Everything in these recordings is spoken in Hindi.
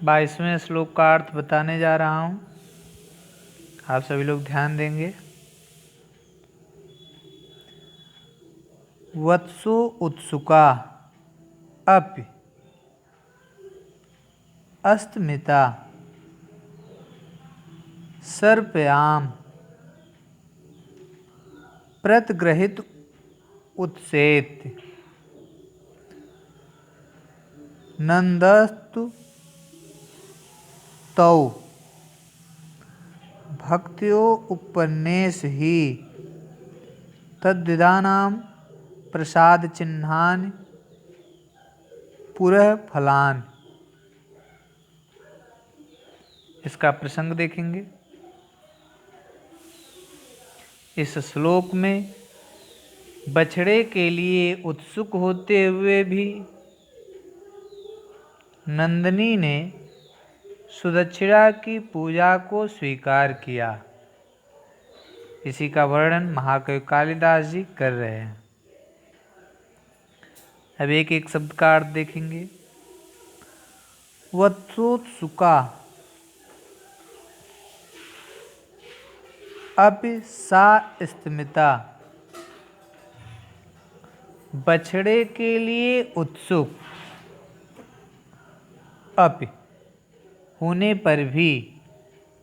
22वें श्लोक का अर्थ बताने जा रहा हूँ। आप सभी लोग ध्यान देंगे। वत्सो उत्सुका अपि अस्तमिता सर्पयाम प्रतिगृहित उत्सेत नंदस्तु तौ भक्त्यो उपन्नेश ही तद्विदानां प्रसाद चिन्हान पुरः फलान। इसका प्रसंग देखेंगे। इस श्लोक में बछड़े के लिए उत्सुक होते हुए भी नंदिनी ने सुदक्षिणा की पूजा को स्वीकार किया। इसी का वर्णन महाकवि कालिदास जी कर रहे हैं। अब एक एक शब्द का अर्थ देखेंगे। वत्सोत्सुका अपि सा स्तिमिता, बछड़े के लिए उत्सुक अपि होने पर भी,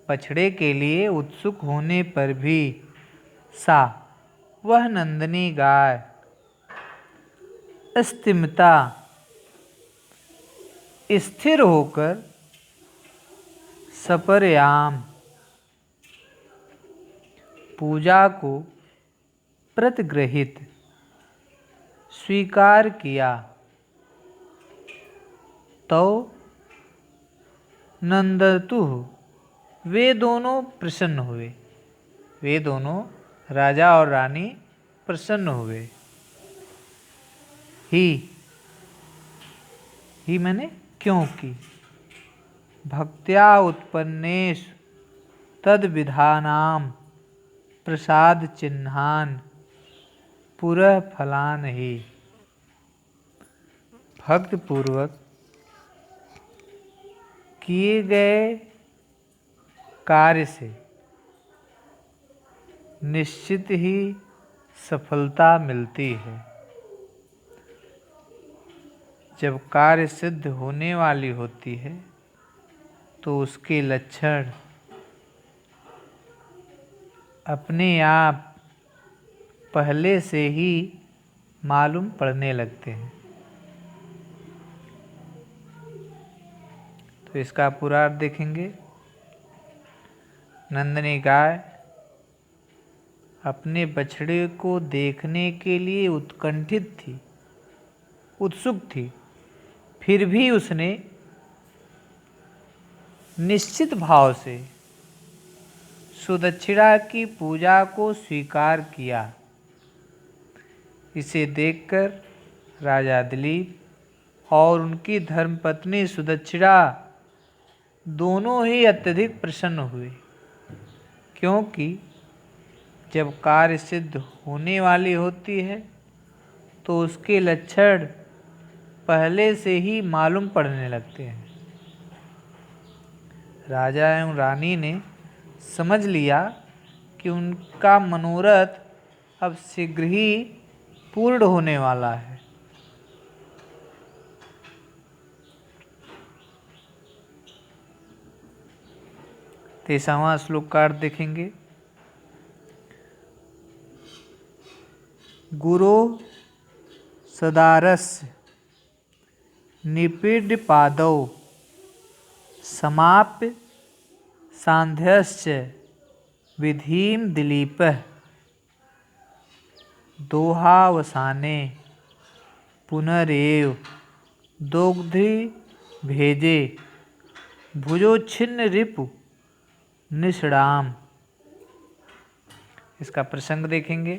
बछड़े के लिए उत्सुक होने पर भी सा वह नंदिनी गाय स्तिमिता स्थिर होकर सपर्याम पूजा को प्रतिगृहित स्वीकार किया। तो नंदतु वे दोनों प्रसन्न हुए। वे दोनों राजा और रानी प्रसन्न हुए। ही मैंने क्योंकि भक्त्या उत्पन्नेश तद विधानाम प्रसाद चिन्हान पुरः फलान ही, भक्त पूर्वक किए गए कार्य से निश्चित ही सफलता मिलती है। जब कार्य सिद्ध होने वाली होती है तो उसके लक्षण अपने आप पहले से ही मालूम पड़ने लगते हैं। तो इसका पूरा अर्थ देखेंगे। नंदिनी गाय अपने बछड़े को देखने के लिए उत्कंठित थी, उत्सुक थी। फिर भी उसने निश्चित भाव से सुदक्षिणा की पूजा को स्वीकार किया। इसे देखकर राजा दिलीप और उनकी धर्मपत्नी सुदक्षिणा दोनों ही अत्यधिक प्रसन्न हुए, क्योंकि जब कार्य सिद्ध होने वाली होती है तो उसके लक्षण पहले से ही मालूम पड़ने लगते हैं। राजा एवं रानी ने समझ लिया कि उनका मनोरथ अब शीघ्र ही पूर्ण होने वाला है। 23वां श्लोक का अर्थ देखेंगे। गुरो सदारस्य निपीड्य पादौ समाप्य सांध्यश्च विधिं दिलीपः दोहावसाने पुनरेव दोग्धि भेजे भुजोच्छिन्न रिपु निषडाम। इसका प्रसंग देखेंगे।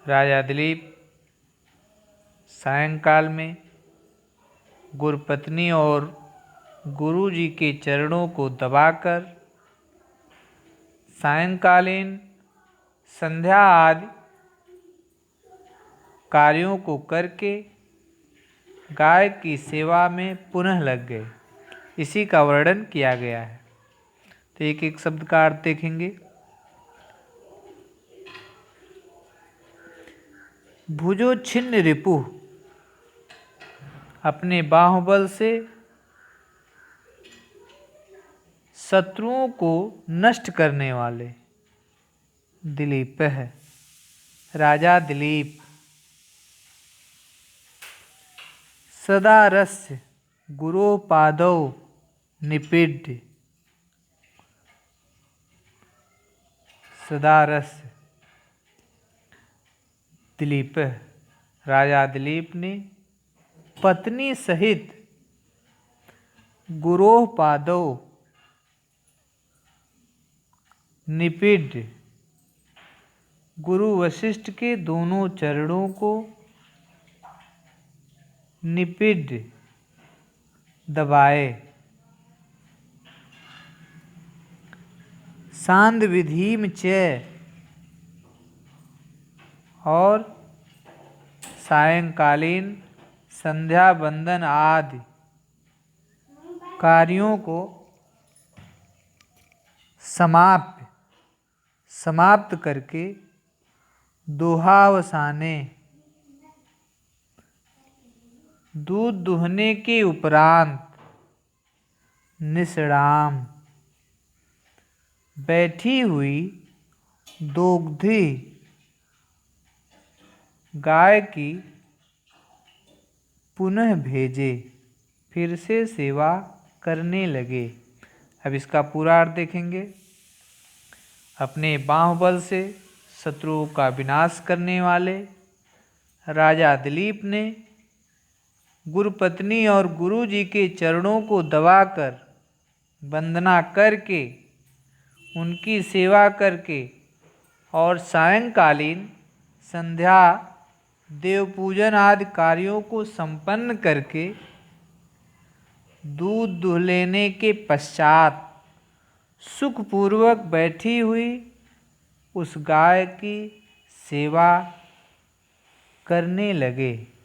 राजा दिलीप सायंकाल में गुरुपत्नी और गुरु जी के चरणों को दबाकर सायंकालीन संध्या आदि कार्यों को करके गाय की सेवा में पुनः लग गए। इसी का वर्णन किया गया है। तो एक एक शब्द का अर्थ देखेंगे। भुजो छिन्न रिपु, अपने बाहुबल से शत्रुओं को नष्ट करने वाले। दिलीप है, राजा दिलीप। सदा रस्य गुरो पादौ निपीड्य, सदा रस्य दिलीप, राजा दिलीप ने पत्नी सहित गुरोह पादौ निपीड्य, गुरु वशिष्ठ के दोनों चरणों को निपीड्य दबाए। सांद विधिम च, और सायंकालीन संध्या बंदन आदि कार्यों को समाप्त करके दोहावसाने, दूध दुहने के उपरांत निष्णाम, बैठी हुई दोग्धी गाय की पुनः भेजे, फिर से सेवा करने लगे। अब इसका पूरा अर्थ देखेंगे। अपने बाहुबल से शत्रुओं का विनाश करने वाले राजा दिलीप ने गुरुपत्नी और गुरुजी के चरणों को दबाकर वंदना करके, उनकी सेवा करके और सायंकालीन संध्या देव पूजन आदि कार्यों को संपन्न करके दूध दुह लेने के पश्चात सुखपूर्वक बैठी हुई उस गाय की सेवा करने लगे।